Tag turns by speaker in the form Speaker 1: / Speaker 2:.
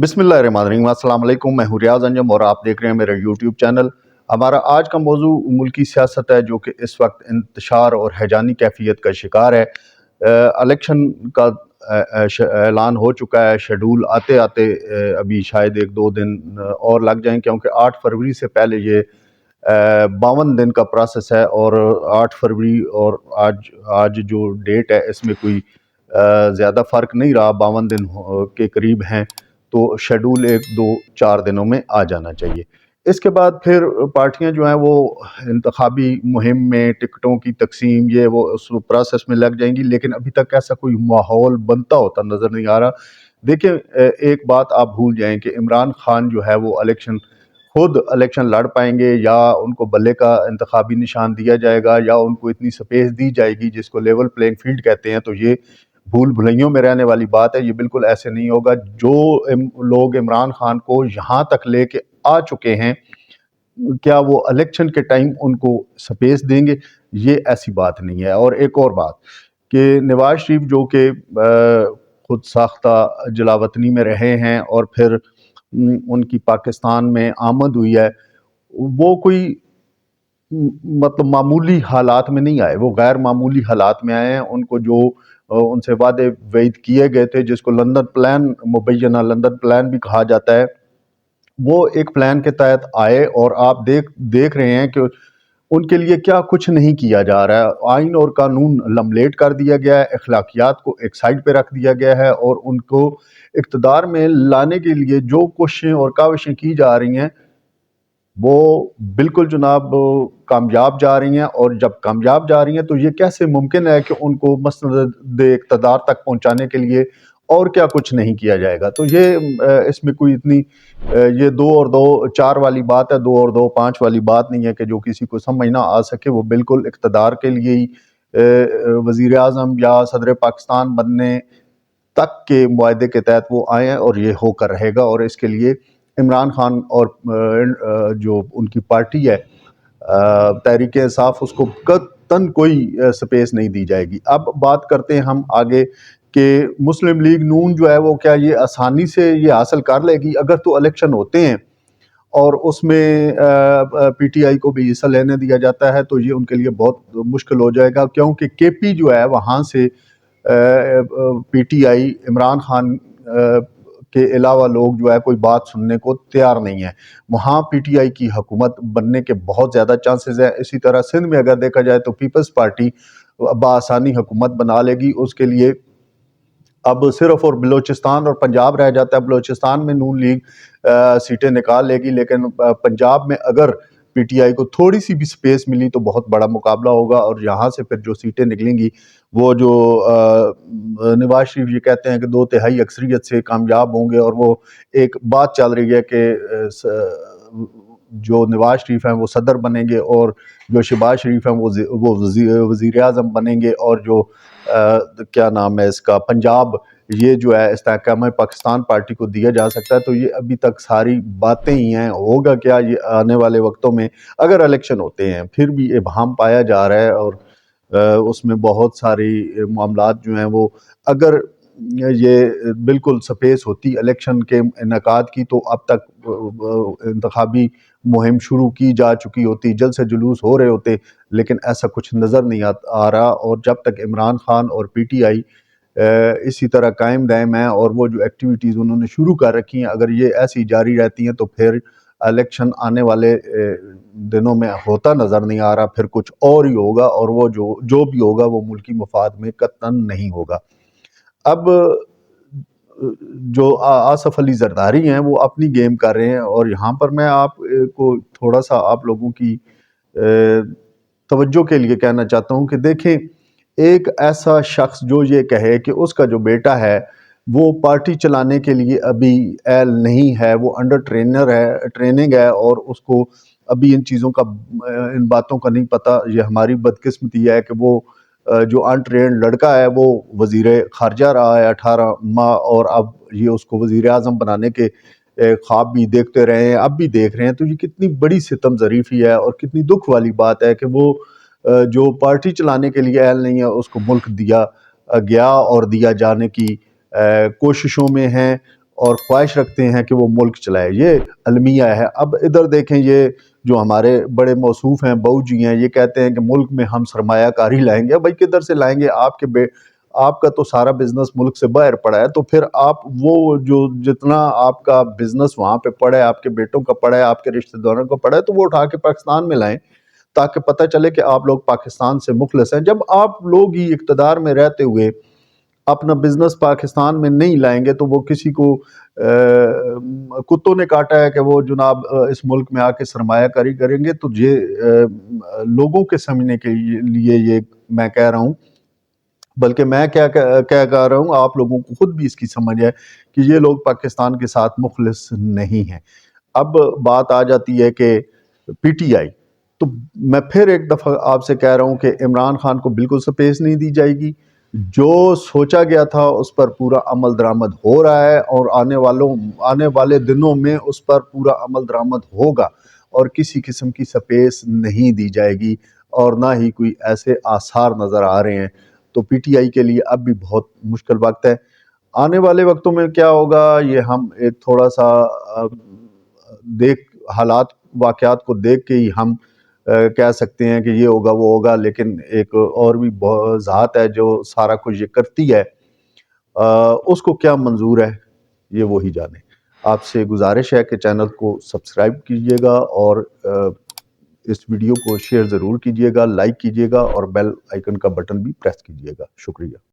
Speaker 1: बिस्मिल्लाहिर्रहमानिर्रहीम, अस्सलाम वालेकुम। मैं हूं रियाज अंजम और आप देख रहे हैं मेरा यूट्यूब चैनल। हमारा आज का मौजू मुल्की सियासत है, जो कि इस वक्त इंतशार और हैजानी कैफियत का शिकार है। इलेक्शन का ऐलान हो चुका है। शेड्यूल आते आते अभी शायद 1-2 दिन और लग जाएं, क्योंकि 8 फरवरी से पहले ये 52 दिन का प्रोसेस है। और 8 फरवरी और आज जो डेट है, इसमें कोई ज़्यादा फ़र्क नहीं रहा, 52 दिन के करीब हैं। तो शेड्यूल 1-2-4 दिनों में आ जाना चाहिए। इसके बाद फिर पार्टियां जो हैं वो इंतखाबी मुहिम में टिकटों की तकसीम ये वो उस प्रोसेस में लग जाएंगी, लेकिन अभी तक ऐसा कोई माहौल बनता होता नज़र नहीं आ रहा। देखिए, एक बात आप भूल जाएं कि इमरान खान जो है वो खुद इलेक्शन लड़ पाएंगे, या उनको बल्ले का इंतखाबी निशान दिया जाएगा, या उनको इतनी स्पेस दी जाएगी जिसको लेवल प्लेइंग फील्ड कहते हैं। तो ये भूल भुलैयों में रहने वाली बात है। ये बिल्कुल ऐसे नहीं होगा। जो लोग इमरान खान को यहाँ तक लेके आ चुके हैं, क्या वो इलेक्शन के टाइम उनको स्पेस देंगे? ये ऐसी बात नहीं है। और एक और बात कि नवाज शरीफ जो कि खुद साख्ता जलावतनी में रहे हैं और फिर उनकी पाकिस्तान में आमद हुई है, वो कोई मतलब मामूली हालात में नहीं आए, वो गैर मामूली हालात में आए हैं। उनको जो उनसे वादे वईद किए गए थे, जिसको लंदन प्लान, मुबैना लंदन प्लान भी कहा जाता है, वो एक प्लान के तहत आए। और आप देख रहे हैं कि उनके लिए क्या कुछ नहीं किया जा रहा है। आइन और कानून लमलेट कर दिया गया है, अखलाकियात को एक साइड पे रख दिया गया है, और उनको इक़्तिदार में लाने के लिए जो कोशिशें और काविशें की जा रही हैं, वो बिल्कुल जनाब कामयाब जा रही हैं। और जब कामयाब जा रही हैं, तो ये कैसे मुमकिन है कि उनको मसनद इक़्तिदार तक पहुंचाने के लिए और क्या कुछ नहीं किया जाएगा? तो ये इसमें कोई इतनी ये 2 और 2 4 वाली बात है, 2 और 2 5 वाली बात नहीं है कि जो किसी को समझ ना आ सके। वो बिल्कुल इक़्तिदार के लिए ही वज़ीर आज़म या सदर पाकिस्तान बनने तक के मुआहदे के तहत वो आए हैं, और ये होकर रहेगा। और इसके लिए इमरान खान और जो उनकी पार्टी है तहरीक इंसाफ, उसको कतई कोई स्पेस नहीं दी जाएगी। अब बात करते हैं हम आगे कि मुस्लिम लीग नून जो है वो क्या ये आसानी से ये हासिल कर लेगी? अगर तो इलेक्शन होते हैं और उसमें पीटीआई को भी हिस्सा लेने दिया जाता है, तो ये उनके लिए बहुत मुश्किल हो जाएगा, क्योंकि केपी जो है वहाँ से पीटीआई इमरान खान के अलावा लोग जो है कोई बात सुनने को तैयार नहीं है। वहाँ पीटीआई की हुकूमत बनने के बहुत ज़्यादा चांसेस है। इसी तरह सिंध में अगर देखा जाए तो पीपल्स पार्टी बआसानी हुकूमत बना लेगी। उसके लिए अब सिर्फ और बलोचिस्तान और पंजाब रह जाता है। बलोचिस्तान में नून लीग सीटें निकाल लेगी, लेकिन पंजाब में अगर पीटीआई को थोड़ी सी भी स्पेस मिली तो बहुत बड़ा मुकाबला होगा। और यहाँ से फिर जो सीटें निकलेंगी, वो जो नवाज शरीफ ये कहते हैं कि 2/3 अक्सरियत से कामयाब होंगे, और वो एक बात चल रही है कि जो नवाज शरीफ हैं वो सदर बनेंगे, और जो शहबाज शरीफ हैं वो वज़ीर आज़म बनेंगे, और जो क्या नाम है इसका, पंजाब, ये जो है इस्तेहकाम पाकिस्तान पार्टी को दिया जा सकता है। तो ये अभी तक सारी बातें ही हैं। होगा क्या ये आने वाले वक्तों में? अगर इलेक्शन होते हैं, फिर भी इबहम पाया जा रहा है, और उसमें बहुत सारी मामलात जो हैं वो, अगर ये बिल्कुल स्पेस होती इलेक्शन के इनेकाद की, तो अब तक इंतखाबी मुहिम शुरू की जा चुकी होती, जल्द से जुलूस हो रहे होते। लेकिन ऐसा कुछ नज़र नहीं आ रहा। और जब तक इमरान खान और पीटीआई इसी तरह कायम दायम है, और वो जो एक्टिविटीज़ उन्होंने शुरू कर रखी हैं, अगर ये ऐसी जारी रहती हैं, तो फिर इलेक्शन आने वाले दिनों में होता नज़र नहीं आ रहा। फिर कुछ और ही होगा, और वो जो भी होगा वो मुल्की मफाद में कतन नहीं होगा। अब जो आसफ अली जरदारी हैं वो अपनी गेम कर रहे हैं, और यहाँ पर मैं आप को थोड़ा सा आप लोगों की तवज्जो के लिए कहना चाहता हूँ कि देखें, ایک ایسا شخص جو یہ کہے کہ اس کا جو بیٹا ہے وہ پارٹی چلانے کے لیے ابھی اہل نہیں ہے، وہ انڈر ٹریننگ ہے اور اس کو ابھی ان چیزوں کا ان باتوں کا نہیں پتہ، یہ ہماری بدقسمتی ہے کہ وہ جو انٹرینڈ لڑکا ہے وہ وزیر خارجہ رہا ہے 18 ماہ، اور اب یہ اس کو وزیر اعظم بنانے کے خواب بھی دیکھتے رہے ہیں، اب بھی دیکھ رہے ہیں۔ تو یہ کتنی بڑی ستم ظریفی ہے اور کتنی دکھ والی بات ہے کہ وہ جو پارٹی چلانے کے لیے اہل نہیں ہے اس کو ملک دیا گیا اور دیا جانے کی کوششوں میں ہیں اور خواہش رکھتے ہیں کہ وہ ملک چلائے۔ یہ المیہ ہے۔ اب ادھر دیکھیں، یہ جو ہمارے بڑے موصوف ہیں بہو جی ہیں، یہ کہتے ہیں کہ ملک میں ہم سرمایہ کاری لائیں گے۔ بھائی کدھر سے لائیں گے؟ آپ کا تو سارا بزنس ملک سے باہر پڑا ہے، تو پھر آپ وہ جو جتنا آپ کا بزنس وہاں پہ پڑا ہے، آپ کے بیٹوں کا پڑا ہے، آپ کے رشتہ داروں کا پڑا ہے، تو وہ اٹھا کے پاکستان میں لائیں تاکہ پتہ چلے کہ آپ لوگ پاکستان سے مخلص ہیں۔ جب آپ لوگ ہی اقتدار میں رہتے ہوئے اپنا بزنس پاکستان میں نہیں لائیں گے تو وہ کسی کو کتوں نے کاٹا ہے کہ وہ جناب اس ملک میں آ کے سرمایہ کاری کریں گے۔ تو یہ لوگوں کے سمجھنے کے لیے یہ میں کہہ رہا ہوں، بلکہ میں کیا کہہ رہا ہوں، آپ لوگوں کو خود بھی اس کی سمجھ ہے کہ یہ لوگ پاکستان کے ساتھ مخلص نہیں ہیں۔ اب بات آ جاتی ہے کہ پی ٹی آئی، تو میں پھر ایک دفعہ آپ سے کہہ رہا ہوں کہ عمران خان کو بالکل سپیس نہیں دی جائے گی۔ جو سوچا گیا تھا اس پر پورا عمل درآمد ہو رہا ہے اور آنے والے دنوں میں اس پر پورا عمل درآمد ہوگا، اور کسی قسم کی سپیس نہیں دی جائے گی اور نہ ہی کوئی ایسے آثار نظر آ رہے ہیں۔ تو پی ٹی آئی کے لیے اب بھی بہت مشکل وقت ہے۔ آنے والے وقتوں میں کیا ہوگا یہ ہم ایک تھوڑا سا حالات واقعات کو دیکھ کے ہی ہم کہہ سکتے ہیں کہ یہ ہوگا وہ ہوگا، لیکن ایک اور بھی ذات ہے جو سارا کچھ یہ کرتی ہے، اس کو کیا منظور ہے یہ وہی جانے۔ آپ سے گزارش ہے کہ چینل کو سبسکرائب کیجئے گا اور اس ویڈیو کو شیئر ضرور کیجئے گا، لائک کیجئے گا اور بیل آئیکن کا بٹن بھی پریس کیجئے گا۔ شکریہ۔